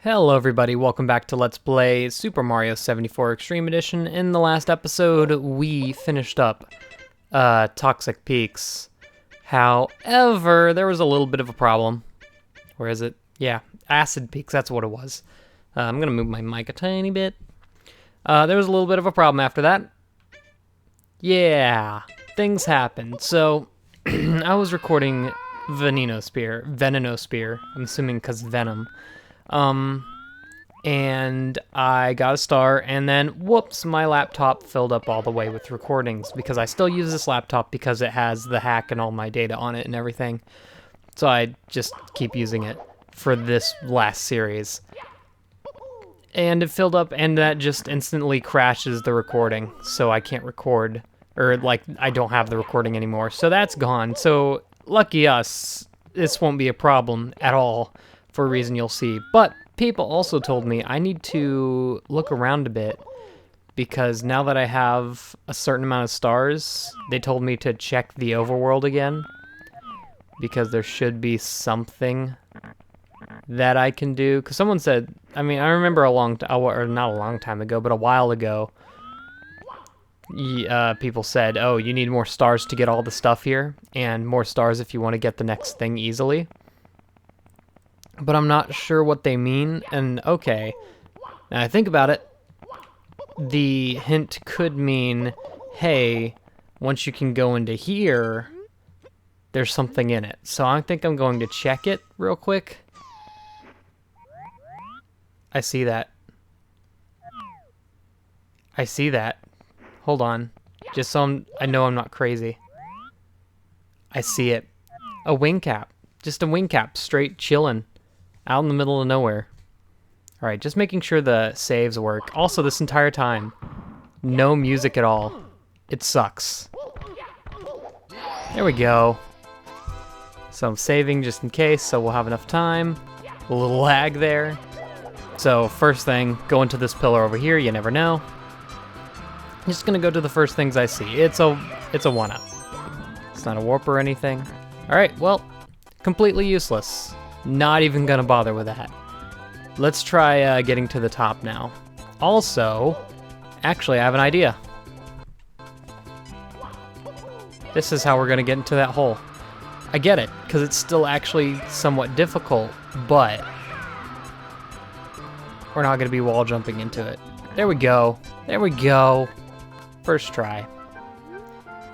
Hello everybody, welcome back to Let's Play Super Mario 74 Extreme Edition. In the last episode, we finished up Toxic Peaks. However, there was a little bit of a problem. Where is it? Yeah, Acid Peaks, that's what it was. I'm gonna move my mic a tiny bit. There was a little bit of a problem after that. Yeah, things happened. So, I was recording Veneneneneosphere, I'm assuming because Venom. And I got a star, and then, whoops, my laptop filled up all the way with recordings, because I still use this laptop because it has the hack and all my data on it and everything. So I just keep using it for this last series. And it filled up, and that just instantly crashes the recording, so I can't record, or, like, I don't have the recording anymore. So that's gone, so lucky us, this won't be a problem at all, for a reason you'll see. But people also told me I need to look around a bit, because now that I have a certain amount of stars, they told me to check the overworld again, because there should be something that I can do. Because someone said, I mean, I remember not a long time ago, but a while ago, people said, oh, you need more stars to get all the stuff here, and more stars if you want to get the next thing easily. But I'm not sure what they mean, and okay, now I think about it, the hint could mean, hey, once you can go into here, there's something in it. So I think I'm going to check it real quick. I see that. I see that. Hold on, just so I know I'm not crazy. I see it. A wing cap. Just a wing cap, straight chillin'. Out in the middle of nowhere. Alright, just making sure the saves work. Also, this entire time, no music at all. It sucks. There we go. So I'm saving just in case, so we'll have enough time. A little lag there. So first thing, go into this pillar over here, you never know. I'm just gonna go to the first things I see. It's a one-up. It's not a warp or anything. Alright, well, completely useless. Not even gonna bother with that. Let's try getting to the top now. Also, actually, I have an idea. This is how we're gonna get into that hole. I get it, because it's still actually somewhat difficult, but we're not gonna be wall jumping into it. There we go. There we go. First try.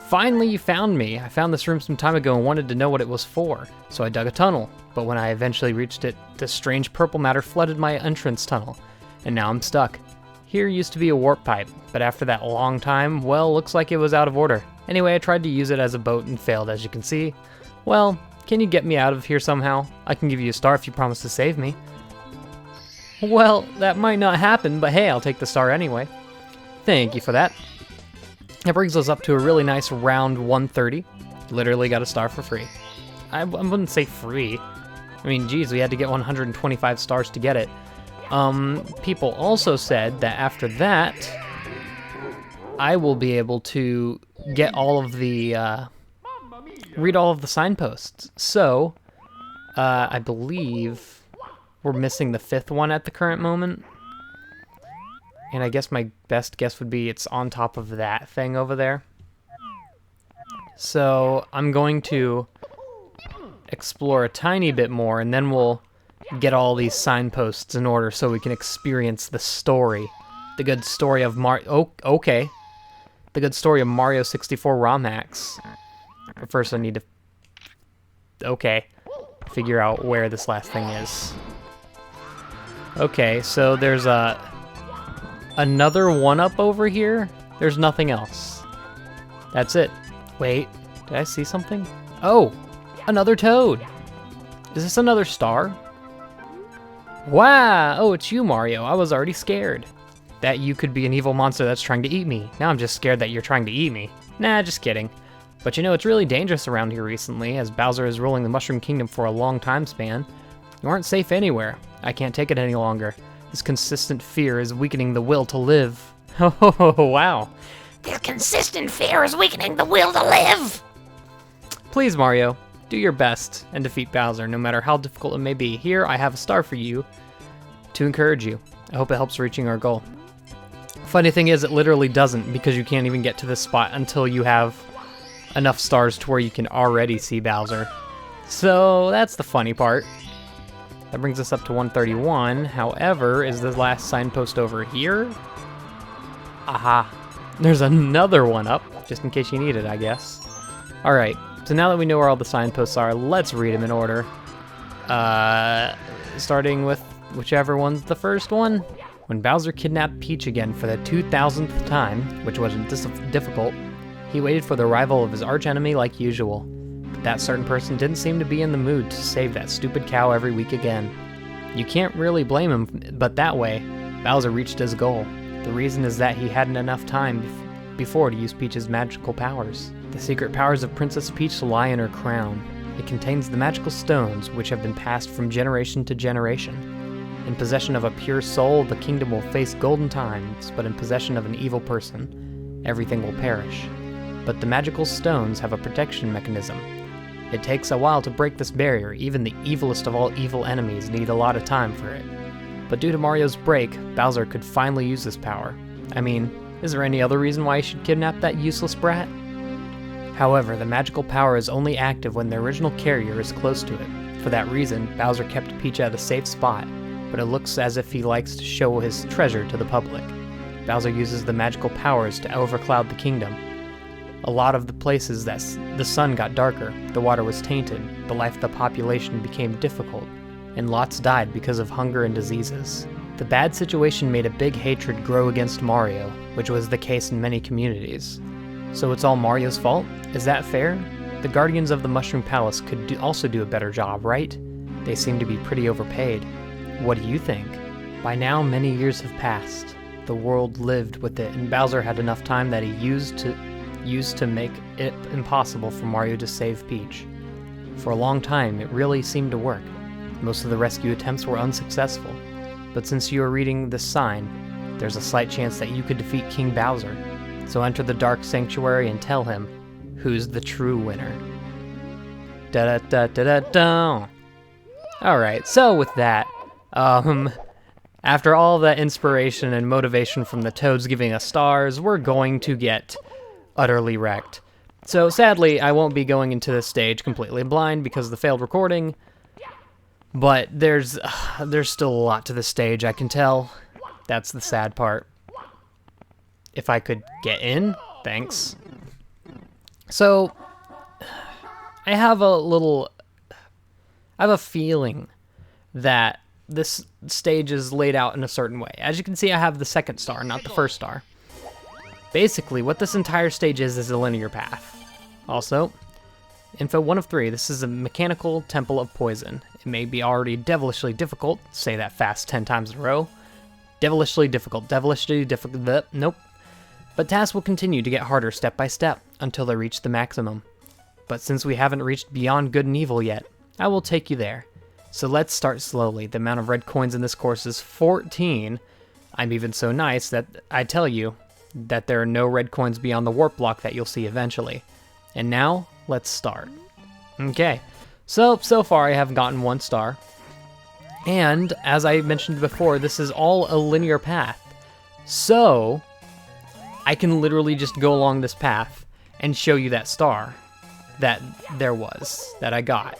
Finally, you found me. I found this room some time ago and wanted to know what it was for, so I dug a tunnel. But when I eventually reached it, this strange purple matter flooded my entrance tunnel, and now I'm stuck. Here used to be a warp pipe, but after that long time, well, looks like it was out of order. Anyway, I tried to use it as a boat and failed, as you can see. Well, can you get me out of here somehow? I can give you a star if you promise to save me. Well, that might not happen, but hey, I'll take the star anyway. Thank you for that. That brings us up to a really nice round 130. Literally got a star for free. I wouldn't say free. I mean, geez, we had to get 125 stars to get it. People also said that after that, I will be able to get all of the, read all of the signposts. So, I believe we're missing the 5th one at the current moment. And I guess my best guess would be it's on top of that thing over there. So I'm going to explore a tiny bit more, and then we'll get all these signposts in order so we can experience the story. The good story of The good story of Mario 64 ROM hacks. But first I need to... figure out where this last thing is. Okay, so there's another one-up over here? There's nothing else. That's it. Wait, did I see something? Oh, another toad. Is this another star? Wow, oh, it's you, Mario. I was already scared that you could be an evil monster that's trying to eat me. Now I'm just scared that you're trying to eat me. Nah, just kidding. But you know, it's really dangerous around here recently, as Bowser is ruling the Mushroom Kingdom for a long time span. You aren't safe anywhere. I can't take it any longer. This consistent fear is weakening the will to live. Oh, wow. This consistent fear is weakening the will to live! Please, Mario, do your best and defeat Bowser, no matter how difficult it may be. Here, I have a star for you. to encourage you. I hope it helps reaching our goal. Funny thing is, it literally doesn't, because you can't even get to this spot until you have enough stars to where you can already see Bowser. So that's the funny part. That brings us up to 131. However, is the last signpost over here? Aha. There's another one up, just in case you need it, I guess. Alright, so now that we know where all the signposts are, let's read them in order. Starting with whichever one's the first one. When Bowser kidnapped Peach again for the 2000th time, which wasn't difficult, he waited for the arrival of his archenemy like usual. But that certain person didn't seem to be in the mood to save that stupid cow every week again. You can't really blame him, but that way, Bowser reached his goal. The reason is that he hadn't enough time before to use Peach's magical powers. The secret powers of Princess Peach lie in her crown. It contains the magical stones which have been passed from generation to generation. In possession of a pure soul, the kingdom will face golden times, but in possession of an evil person, everything will perish. But the magical stones have a protection mechanism. It takes a while to break this barrier. Even the evilest of all evil enemies need a lot of time for it. But due to Mario's break, Bowser could finally use this power. I mean, is there any other reason why he should kidnap that useless brat? However, the magical power is only active when the original carrier is close to it. For that reason, Bowser kept Peach at a safe spot, but it looks as if he likes to show his treasure to the public. Bowser uses the magical powers to overcloud the kingdom. A lot of the places that the sun got darker, the water was tainted, the life of the population became difficult, and lots died because of hunger and diseases. The bad situation made a big hatred grow against Mario, which was the case in many communities. So it's all Mario's fault? Is that fair? The Guardians of the Mushroom Palace could also do a better job, right? They seem to be pretty overpaid. What do you think? By now, many years have passed. The world lived with it, and Bowser had enough time that he used to make it impossible for Mario to save Peach. For a long time, it really seemed to work. Most of the rescue attempts were unsuccessful. But since you are reading this sign, there's a slight chance that you could defeat King Bowser. So enter the Dark Sanctuary and tell him who's the true winner. Da-da-da-da-da-da. Alright, so with that, after all that inspiration and motivation from the Toads giving us stars, we're going to get utterly wrecked. So sadly, I won't be going into this stage completely blind because of the failed recording, but there's still a lot to this stage, I can tell. That's the sad part. If I could get in, thanks. So, I have a feeling that this stage is laid out in a certain way. As you can see, I have the second star, not the first star. Basically, what this entire stage is a linear path. Also, info 1 of 3, this is a mechanical temple of poison. It may be already devilishly difficult, say that fast 10 times in a row. Devilishly difficult, nope. But tasks will continue to get harder step by step, until they reach the maximum. But since we haven't reached beyond good and evil yet, I will take you there. So let's start slowly. The amount of red coins in this course is 14. I'm even so nice that I tell you that there are no red coins beyond the warp block that you'll see eventually. And now, let's start. Okay, so far I have gotten 1 star. And, as I mentioned before, this is all a linear path. So, I can literally just go along this path and show you that star that I got.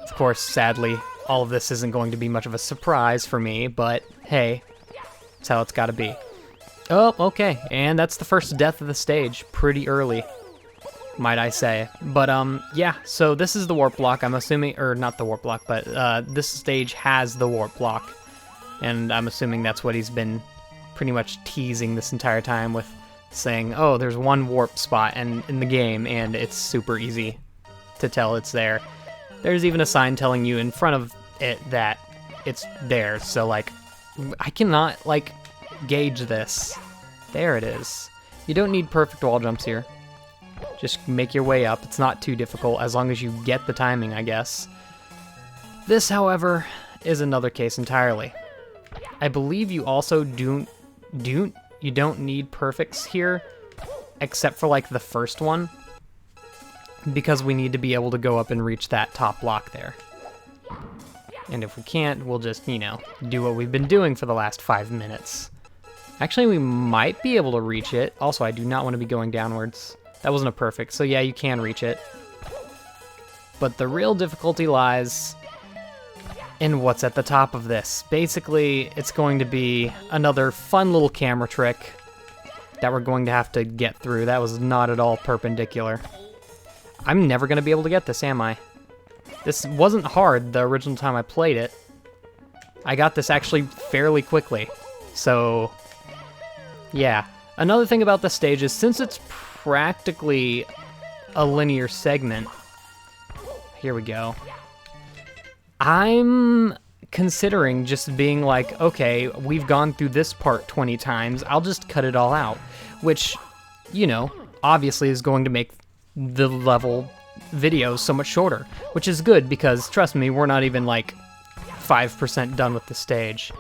Of course, sadly, all of this isn't going to be much of a surprise for me, but hey, that's how it's gotta be. Oh, okay, and that's the first death of the stage, pretty early, might I say. But, yeah, so this is the warp block, I'm assuming, or not the warp block, but this stage has the warp block, and I'm assuming that's what he's been pretty much teasing this entire time with saying, oh, there's one warp spot in the game, and it's super easy to tell it's there. There's even a sign telling you in front of it that it's there, so, like, I cannot, like, gauge this. There it is. You don't need perfect wall jumps here. Just make your way up. It's not too difficult, as long as you get the timing, I guess. This, however, is another case entirely. I believe you also you don't need perfects here, except for, like, the first one, because we need to be able to go up and reach that top block there. And if we can't, we'll just, you know, do what we've been doing for the last 5 minutes. Actually, we might be able to reach it. Also, I do not want to be going downwards. That wasn't a perfect, so yeah, you can reach it. But the real difficulty lies in what's at the top of this. Basically, it's going to be another fun little camera trick that we're going to have to get through. That was not at all perpendicular. I'm never going to be able to get this, am I? This wasn't hard the original time I played it. I got this actually fairly quickly. So, yeah. Another thing about this stage is since it's practically a linear segment, here we go. I'm considering just being like, okay, we've gone through this part 20 times, I'll just cut it all out. Which, you know, obviously is going to make the level videos so much shorter. Which is good because, trust me, we're not even like 5% done with the stage.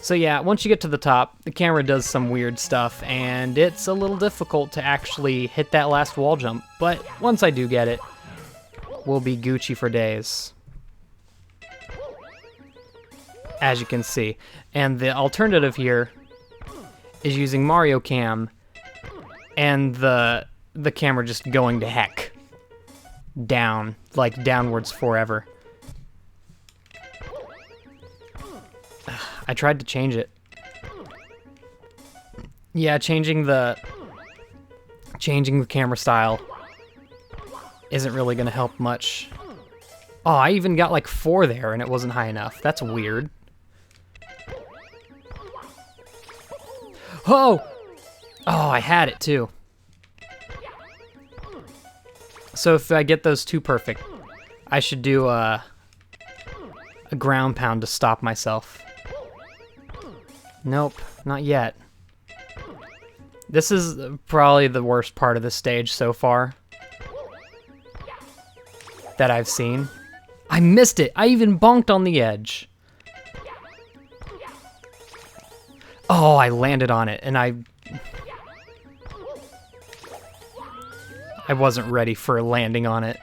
So yeah, once you get to the top, the camera does some weird stuff, and it's a little difficult to actually hit that last wall jump. But once I do get it, we'll be Gucci for days. As you can see. And the alternative here is using Mario Cam and the camera just going to heck. Down, like downwards forever. I tried to change it. Yeah, changing the camera style isn't really gonna help much. Oh, I even got like 4 there and it wasn't high enough. That's weird. Oh! Oh, I had it too. So if I get those 2 perfect, I should do a ground pound to stop myself. Nope, not yet. This is probably the worst part of the stage so far that I've seen. I missed it! I even bonked on the edge. Oh, I landed on it, and I wasn't ready for landing on it.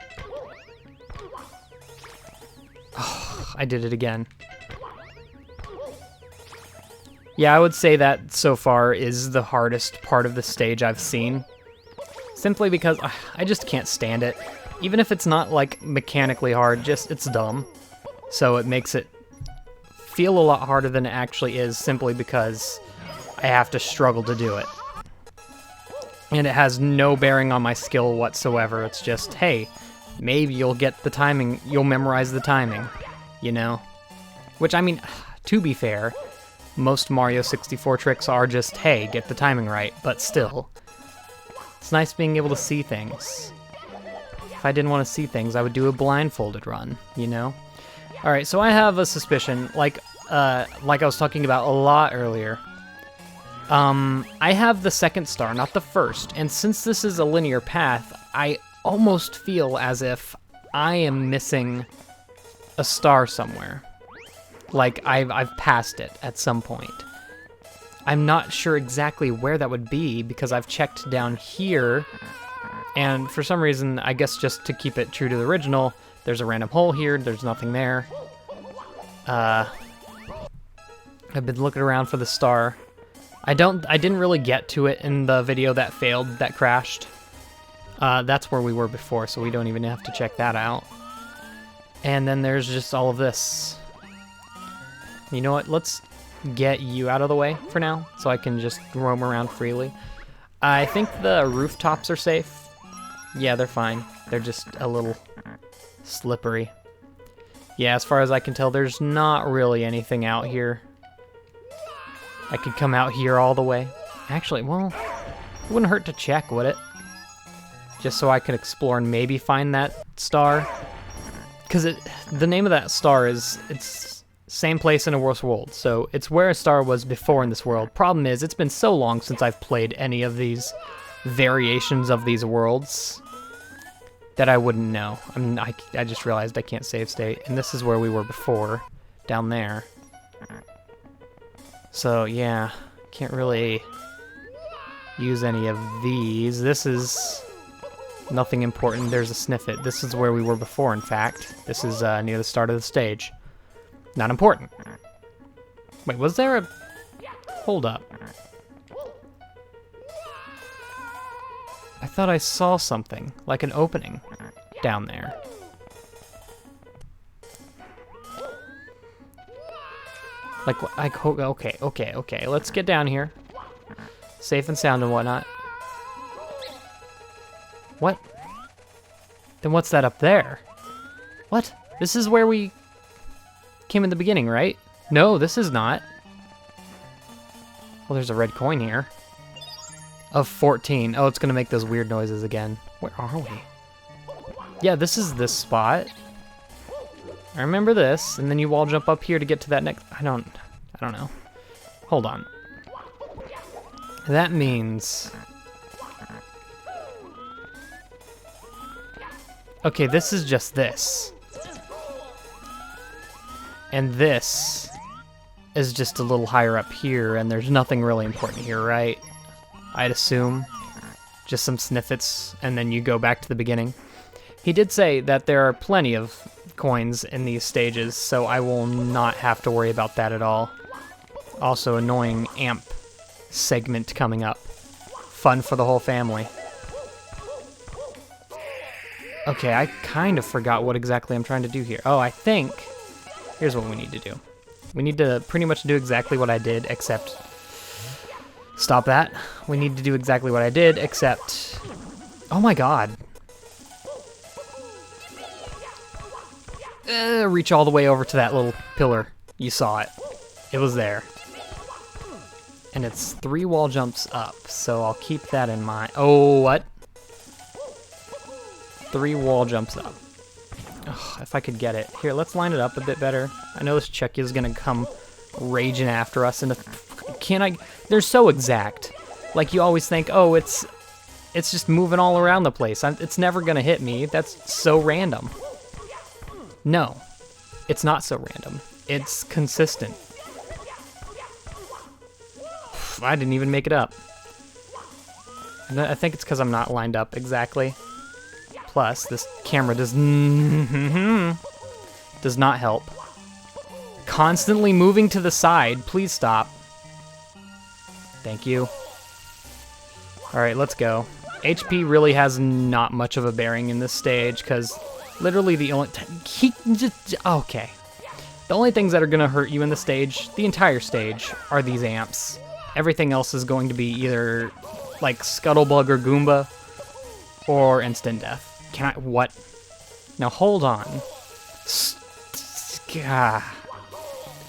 Oh, I did it again. Yeah, I would say that so far is the hardest part of the stage I've seen. Simply because I just can't stand it. Even if it's not, like, mechanically hard, just it's dumb. So it makes it feel a lot harder than it actually is, simply because I have to struggle to do it. And it has no bearing on my skill whatsoever. It's just, hey, maybe you'll get the timing, you'll memorize the timing, you know? Which, I mean, to be fair, most Mario 64 tricks are just, hey, get the timing right, but still. It's nice being able to see things. If I didn't want to see things, I would do a blindfolded run, you know? Alright, so I have a suspicion, like I was talking about a lot earlier. I have the second star, not the first, and since this is a linear path, I almost feel as if I am missing a star somewhere. Like, I've passed it at some point. I'm not sure exactly where that would be, because I've checked down here, and for some reason, I guess just to keep it true to the original, there's a random hole here, there's nothing there. I've been looking around for the star. I didn't really get to it in the video that failed, that crashed. That's where we were before, so we don't even have to check that out. And then there's just all of this. You know what, let's get you out of the way for now, so I can just roam around freely. I think the rooftops are safe. Yeah, they're fine. They're just a little slippery. Yeah, as far as I can tell, there's not really anything out here. I could come out here all the way. Actually, well, it wouldn't hurt to check, would it? Just so I could explore and maybe find that star. Because the name of that star is, it's same place in a worse world. So it's where a star was before in this world. Problem is, it's been so long since I've played any of these variations of these worlds that I wouldn't know. I mean, I just realized I can't save state. And this is where we were before, down there. So, yeah, can't really use any of these. This is nothing important. There's a sniffet. This is where we were before, in fact. This is near the start of the stage. Not important. Wait, was there a... Hold up. I thought I saw something, like an opening down there. Like, okay, let's get down here. Safe and sound and whatnot. What? Then what's that up there? What? This is where we came in the beginning, right? No, this is not. Well, there's a red coin here. Of 14. Oh, it's gonna make those weird noises again. Where are we? Yeah, this is this spot. I remember this, and then you wall jump up here to get to that next... I don't know. Hold on. That means... Okay, this is just this. And this is just a little higher up here, and there's nothing really important here, right? I'd assume. Just some snippets, and then you go back to the beginning. He did say that there are plenty of coins in these stages, so I will not have to worry about that at all. Also, annoying amp segment coming up. Fun for the whole family. Okay, I kind of forgot what exactly I'm trying to do here. Oh, I think... Here's what we need to do. We need to pretty much do exactly what I did, except... Stop that. We need to do exactly what I did, except... Oh my god. Reach all the way over to that little pillar. You saw it. It was there. And it's 3 wall jumps up, so I'll keep that in mind. Oh, what? 3 wall jumps up. Ugh, if I could get it. Here, let's line it up a bit better. I know this Chucky is gonna come raging after us, and can I? They're so exact. Like you always think, oh, it's just moving all around the place. It's never gonna hit me. That's so random. No, it's not so random. It's consistent. I didn't even make it up. I think it's because I'm not lined up exactly. Plus, this camera does not help. Constantly moving to the side. Please stop. Thank you. Alright, let's go. HP really has not much of a bearing in this stage, because literally the only... Okay. The only things that are going to hurt you in the stage, the entire stage, are these amps. Everything else is going to be either, like, Scuttlebug or Goomba, or instant death. Can I... What? Now, hold on.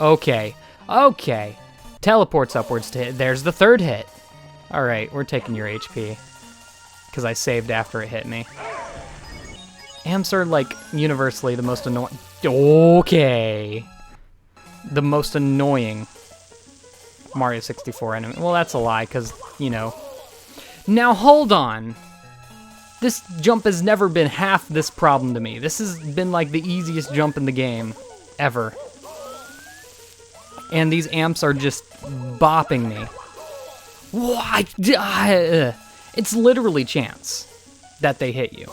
Okay. Okay. Teleports upwards to hit. There's the 3rd hit. Alright, we're taking your HP. Because I saved after it hit me. Amps are, like, universally the most annoying... Okay. The most annoying Mario 64 enemy. Well, that's a lie, because, you know... Now, hold on! This jump has never been half this problem to me. This has been, like, the easiest jump in the game. Ever. And these amps are just bopping me. What? It's literally chance that they hit you.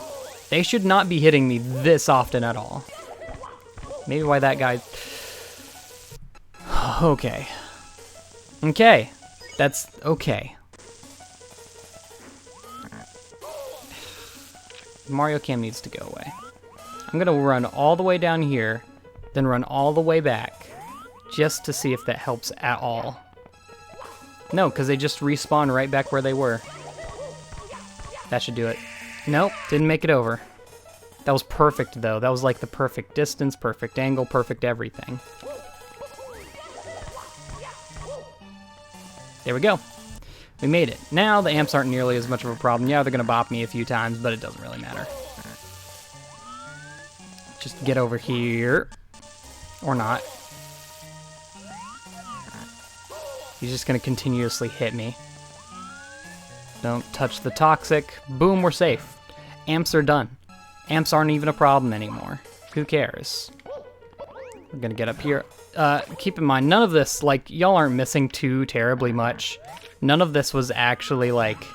They should not be hitting me this often at all. Maybe why that guy... Okay. Okay. That's okay. Mario Cam needs to go away. I'm gonna run all the way down here, then run all the way back, just to see if that helps at all. No, because they just respawn right back where they were. That should do it. Nope, didn't make it over. That was perfect, though. That was like the perfect distance, perfect angle, perfect everything. There we go. We made it. Now the amps aren't nearly as much of a problem. Yeah, they're going to bop me a few times, but it doesn't really matter. Just get over here. Or not. He's just going to continuously hit me. Don't touch the toxic. Boom, we're safe. Amps are done. Amps aren't even a problem anymore. Who cares? We're going to get up here. Keep in mind, none of this, like, y'all aren't missing too terribly much. None of this was actually, like,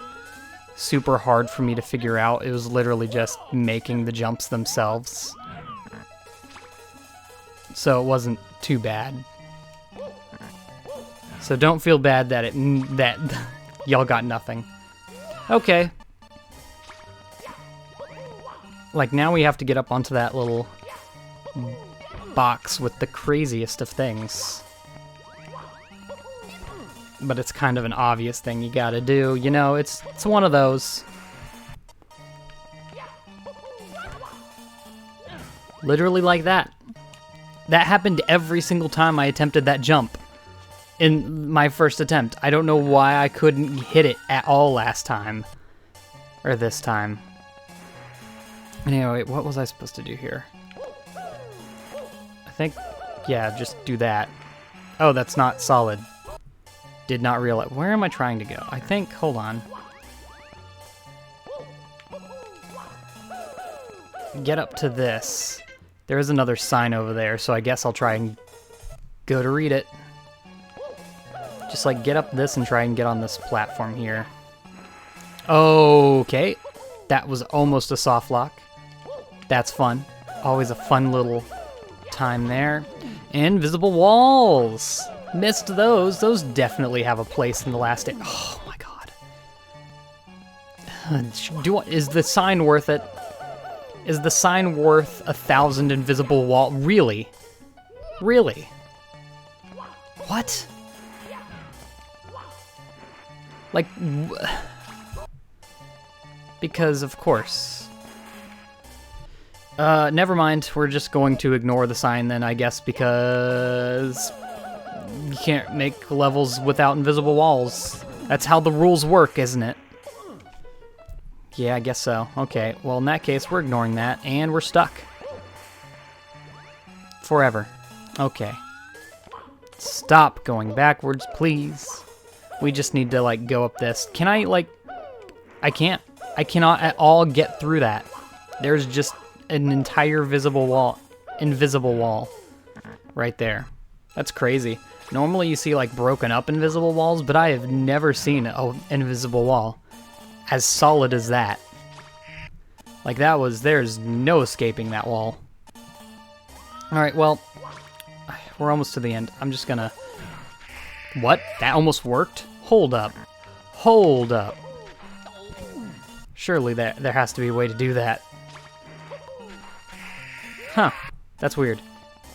super hard for me to figure out. It was literally just making the jumps themselves. So it wasn't too bad. So don't feel bad that y'all got nothing. Okay. Like, now we have to get up onto that little box with the craziest of things. But it's kind of an obvious thing you gotta do. You know, it's one of those. Literally like that. That happened every single time I attempted that jump in my first attempt. I don't know why I couldn't hit it at all last time. Or this time. Anyway, what was I supposed to do here? I think, yeah, just do that. Oh, that's not solid. Did not realize. Where am I trying to go? I think, hold on. Get up to this. There is another sign over there, so I guess I'll try and go to read it. Just like get up this and try and get on this platform here. Okay. That was almost a soft lock. That's fun. Always a fun little time there. Invisible walls. Missed those. Those definitely have a place in the last day. Oh my god. Is the sign worth it? Is the sign worth 1,000 invisible wall? Really? Really? What? Like, because of course. Never mind. We're just going to ignore the sign then, I guess, because you can't make levels without invisible walls. That's how the rules work, isn't it? Yeah, I guess so. Okay, well in that case, we're ignoring that, and we're stuck. Forever. Okay. Stop going backwards, please. We just need to, like, go up this. Can I, like... I can't. I cannot at all get through that. There's just an entire invisible wall right there. That's crazy. Normally you see, like, broken up invisible walls, but I have never seen an invisible wall as solid as that. Like, there's no escaping that wall. Alright, well, we're almost to the end. I'm just gonna... What? That almost worked? Hold up. Hold up. Surely there has to be a way to do that. Huh. That's weird.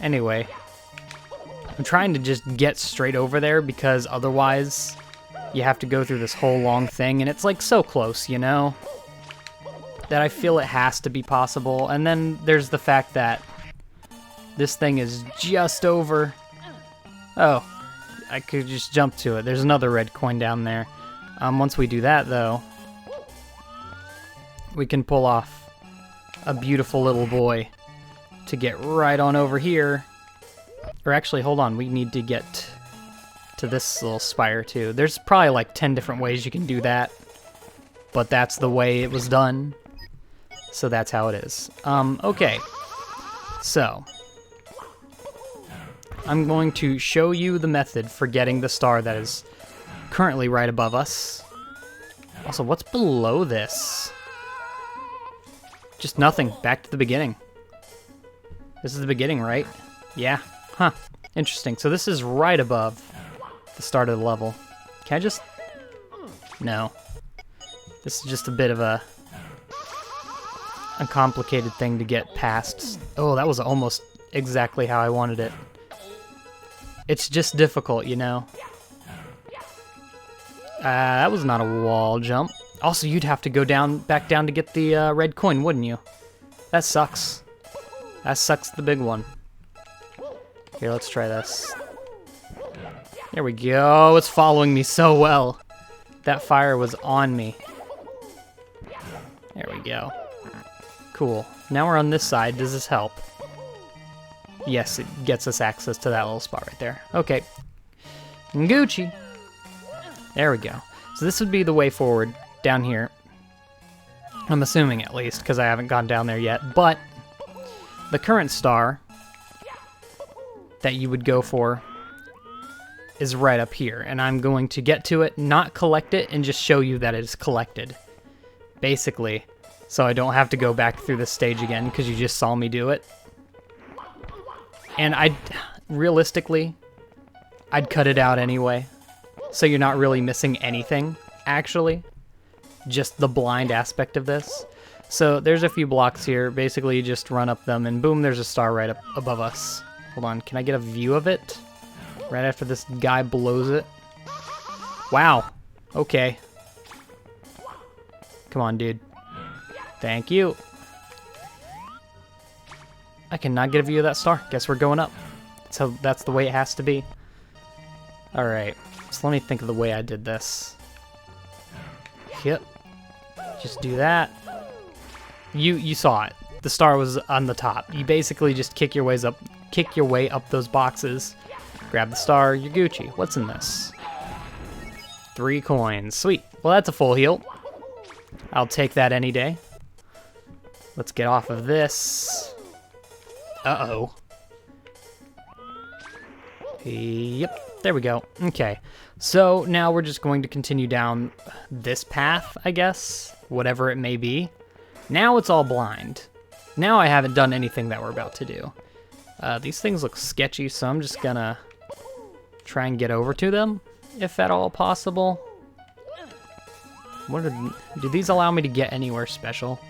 Anyway. I'm trying to just get straight over there because otherwise you have to go through this whole long thing, and it's like so close, you know? That I feel it has to be possible. And then there's the fact that this thing is just over. Oh, I could just jump to it. There's another red coin down there. Once we do that, though, we can pull off a beautiful little boy to get right on over here. Or actually, hold on, we need to get to this little spire too. There's probably like 10 different ways you can do that, but that's the way it was done. So that's how it is. Okay. So, I'm going to show you the method for getting the star that is currently right above us. Also, what's below this? Just nothing. Back to the beginning. This is the beginning, right? Yeah. Huh. Interesting. So this is right above the start of the level. Can I just... No. This is just a bit of a complicated thing to get past. Oh, that was almost exactly how I wanted it. It's just difficult, you know? That was not a wall jump. Also, you'd have to go back down to get the red coin, wouldn't you? That sucks. That sucks the big one. Here, let's try this. There we go. It's following me so well. That fire was on me. There we go. Cool. Now we're on this side. Does this help? Yes, it gets us access to that little spot right there. Okay. Gucci. There we go. So this would be the way forward down here. I'm assuming, at least, because I haven't gone down there yet. But the current star that you would go for is right up here. And I'm going to get to it, not collect it, and just show you that it is collected. Basically. So I don't have to go back through this stage again, because you just saw me do it. And realistically, I'd cut it out anyway. So you're not really missing anything, actually. Just the blind aspect of this. So there's a few blocks here. Basically, you just run up them, and boom, there's a star right up above us. Hold on, can I get a view of it? Right after this guy blows it. Wow. Okay. Come on, dude. Thank you. I cannot get a view of that star. Guess we're going up. So that's the way it has to be. Alright. So let me think of the way I did this. Yep. Just do that. You saw it. The star was on the top. You basically just kick your way up those boxes. Grab the star, you're Gucci. What's in this? 3 coins. Sweet. Well, that's a full heal. I'll take that any day. Let's get off of this. Uh-oh. Yep, there we go. Okay, so now we're just going to continue down this path, I guess, whatever it may be. Now it's all blind. Now I haven't done anything that we're about to do. These things look sketchy, so I'm just gonna try and get over to them, if at all possible. Do these allow me to get anywhere special?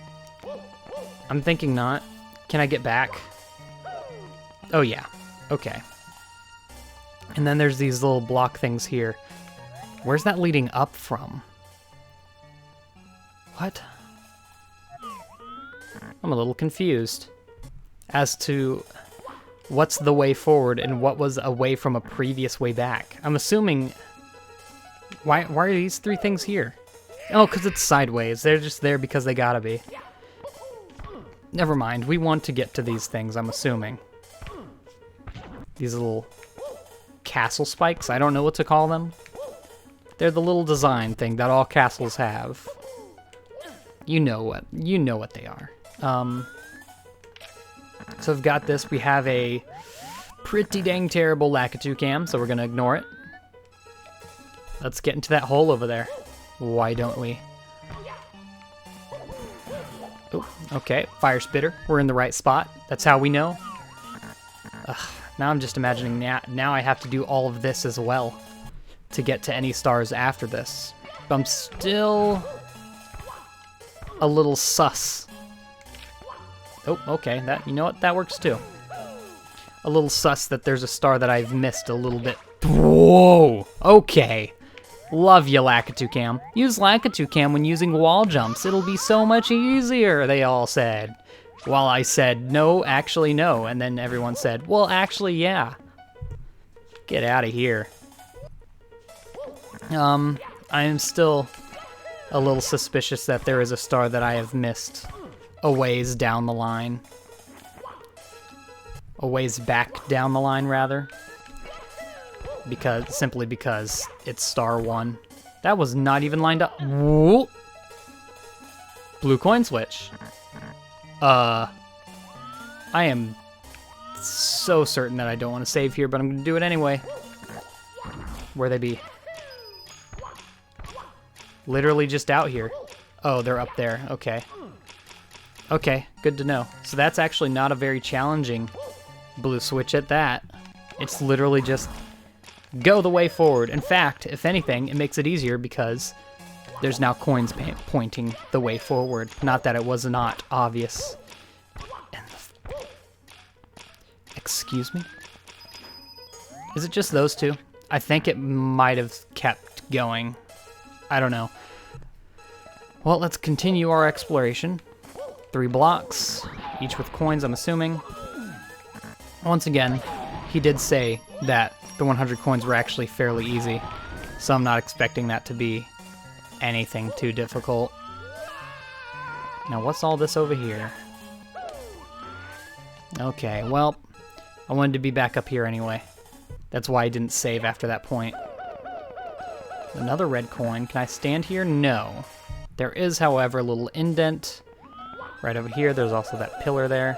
I'm thinking not. Can I get back? Oh yeah, okay. And then there's these little block things here. Where's that leading up from? What? I'm a little confused as to what's the way forward and what was away from a previous way back. I'm assuming... Why are these 3 things here? Oh, because it's sideways. They're just there because they gotta be. Never mind. We want to get to these things, I'm assuming. These little castle spikes. I don't know what to call them. They're the little design thing that all castles have. You know what they are. So I've got this. We have a pretty dang terrible Lakitu cam, so we're gonna ignore it. Let's get into that hole over there. Why don't we? Oh, okay. Fire spitter. We're in the right spot. That's how we know. Ugh, now I'm just imagining now I have to do all of this as well to get to any stars after this. But I'm still a little sus. Oh, okay. You know what? That works too. A little sus that there's a star that I've missed a little bit. Whoa! Okay. Love you, Lakitu Cam. Use Lakitu Cam when using wall jumps. It'll be so much easier, they all said. While I said, no, actually no. And then everyone said, well, actually, yeah. Get out of here. I am still a little suspicious that there is a star that I have missed a ways down the line. A ways back down the line, rather. Simply because it's star 1. That was not even lined up. Whoa. Blue coin switch. I am so certain that I don't want to save here, but I'm going to do it anyway. Where they be? Literally just out here. Oh, they're up there. Okay. Okay, good to know. So that's actually not a very challenging blue switch at that. It's literally just go the way forward. In fact, if anything, it makes it easier because there's now coins pointing the way forward. Not that it was not obvious. Excuse me? Is it just those 2? I think it might have kept going. I don't know. Well, let's continue our exploration. 3 blocks, each with coins, I'm assuming. Once again, he did say that the 100 coins were actually fairly easy, so I'm not expecting that to be anything too difficult. Now, what's all this over here? Okay, well, I wanted to be back up here anyway. That's why I didn't save after that point. Another red coin. Can I stand here? No. There is, however, a little indent right over here. There's also that pillar there.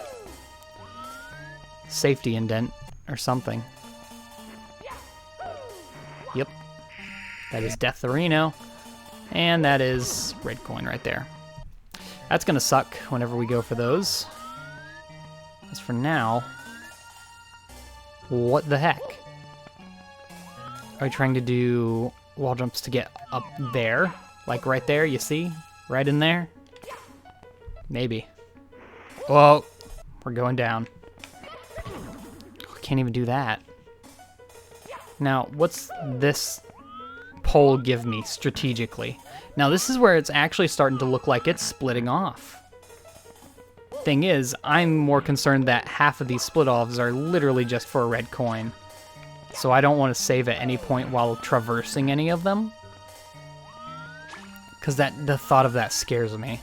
Safety indent or something. Yep. That is Deatherino. And that is red coin right there. That's going to suck whenever we go for those. As for now, What the heck? Are we trying to do wall jumps to get up there? Like right there, you see? Right in there? Maybe. Whoa, we're going down. Can't even do that. Now, what's this pole give me strategically? Now, this is where it's actually starting to look like it's splitting off. Thing is, I'm more concerned that half of these split-offs are literally just for a red coin. So I don't want to save at any point while traversing any of them. Because the thought of that scares me.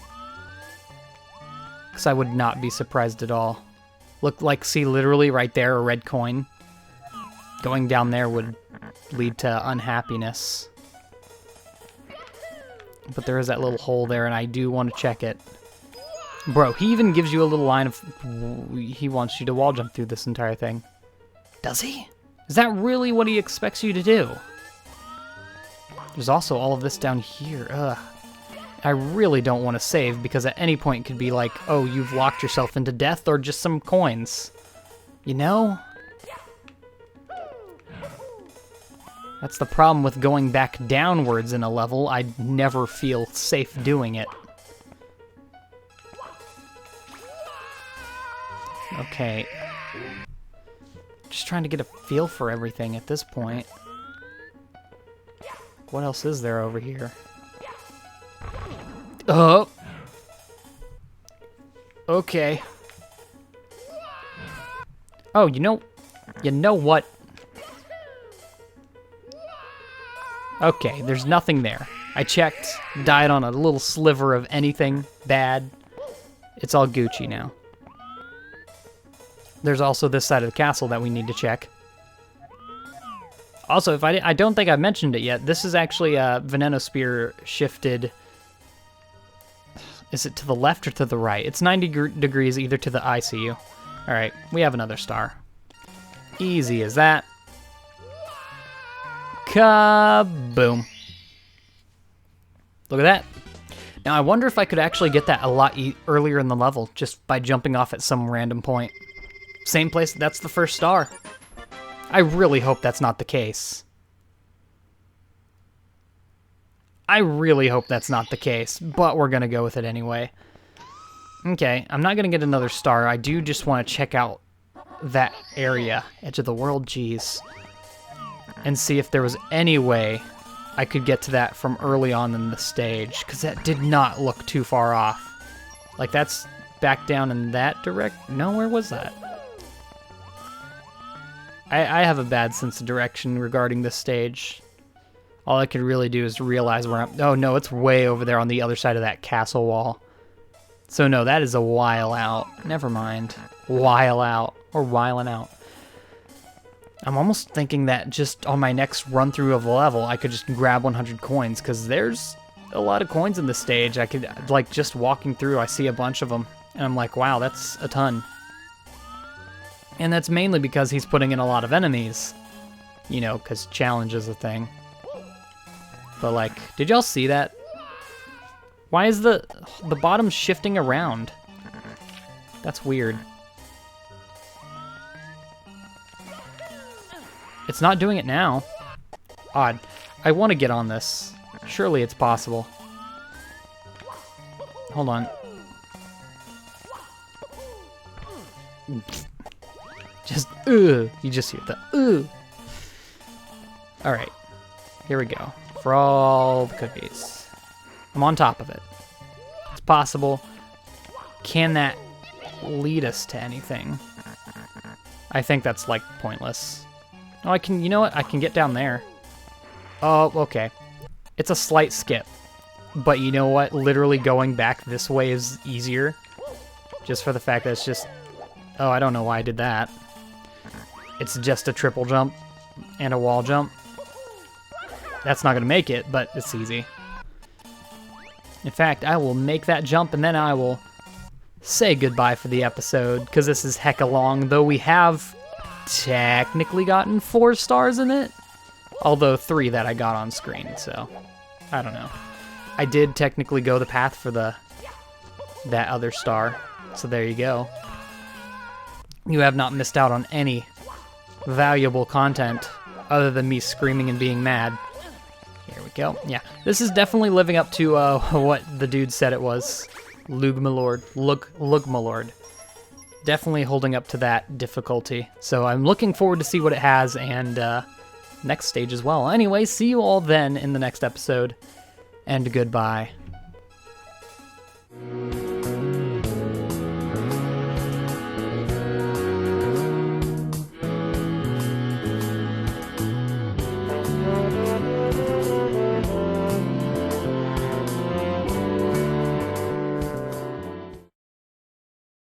Because I would not be surprised at all. Look like, see, literally right there, a red coin. Going down there would lead to unhappiness. But there is that little hole there, and I do want to check it. Bro, he even gives you a little line of... He wants you to wall jump through this entire thing. Does he? Is that really what he expects you to do? There's also all of this down here. Ugh. I really don't want to save, because at any point it could be like, oh, you've locked yourself into death, or just some coins. You know? That's the problem with going back downwards in a level. I never feel safe doing it. Okay. Just trying to get a feel for everything at this point. What else is there over here? Oh! Okay. Oh, you know what? Okay, there's nothing there. I checked, died on a little sliver of anything bad. It's all Gucci now. There's also this side of the castle that we need to check. Also, if I don't think I mentioned it yet, this is actually a Veneneneneosphere shifted. Is it to the left or to the right? It's 90 degrees either to the ICU. All right, we have another star. Easy as that. Kaboom. Look at that. Now, I wonder if I could actually get that a lot earlier in the level just by jumping off at some random point. Same place, that's the first star. I really hope that's not the case. I really hope that's not the case, but we're gonna go with it anyway. Okay, I'm not gonna get another star. I do just want to check out that area, edge of the world, geez, and see if there was any way I could get to that from early on in the stage, because that did not look too far off. Like, that's back down in that direction. No, where was that? I have a bad sense of direction regarding this stage. All I could really do is realize where I'm... Oh, no, it's way over there on the other side of that castle wall. So, no, that is a while out. Never mind. While out. Or whiling out. I'm almost thinking that just on my next run-through of a level, I could just grab 100 coins, because there's a lot of coins in this stage. I could, like, just walking through, I see a bunch of them, and I'm like, wow, that's a ton. And that's mainly because he's putting in a lot of enemies. You know, because challenge is a thing. But, like, did y'all see that? Why is the bottom shifting around? That's weird. It's not doing it now. Odd. I want to get on this. Surely it's possible. Hold on. Just, you just hear the, Alright. Here we go. For all the cookies. I'm on top of it. It's possible. Can that lead us to anything? I think that's, like, pointless. Oh, I can, you know what? I can get down there. Oh, okay. It's a slight skip. But you know what? Literally going back this way is easier. Just for the fact that it's just... Oh, I don't know why I did that. It's just a triple jump and a wall jump. That's not going to make it, but it's easy. In fact, I will make that jump and then I will say goodbye for the episode, because this is hecka long, though we have technically gotten 4 stars in it. Although 3 that I got on screen, so I don't know. I did technically go the path for that other star, so there you go. You have not missed out on any valuable content other than me screaming and being mad. Here we go. Yeah, this is definitely living up to what the dude said it was. Lugmalord. Definitely holding up to that difficulty. So I'm looking forward to see what it has and next stage as well. Anyway, see you all then in the next episode, and goodbye.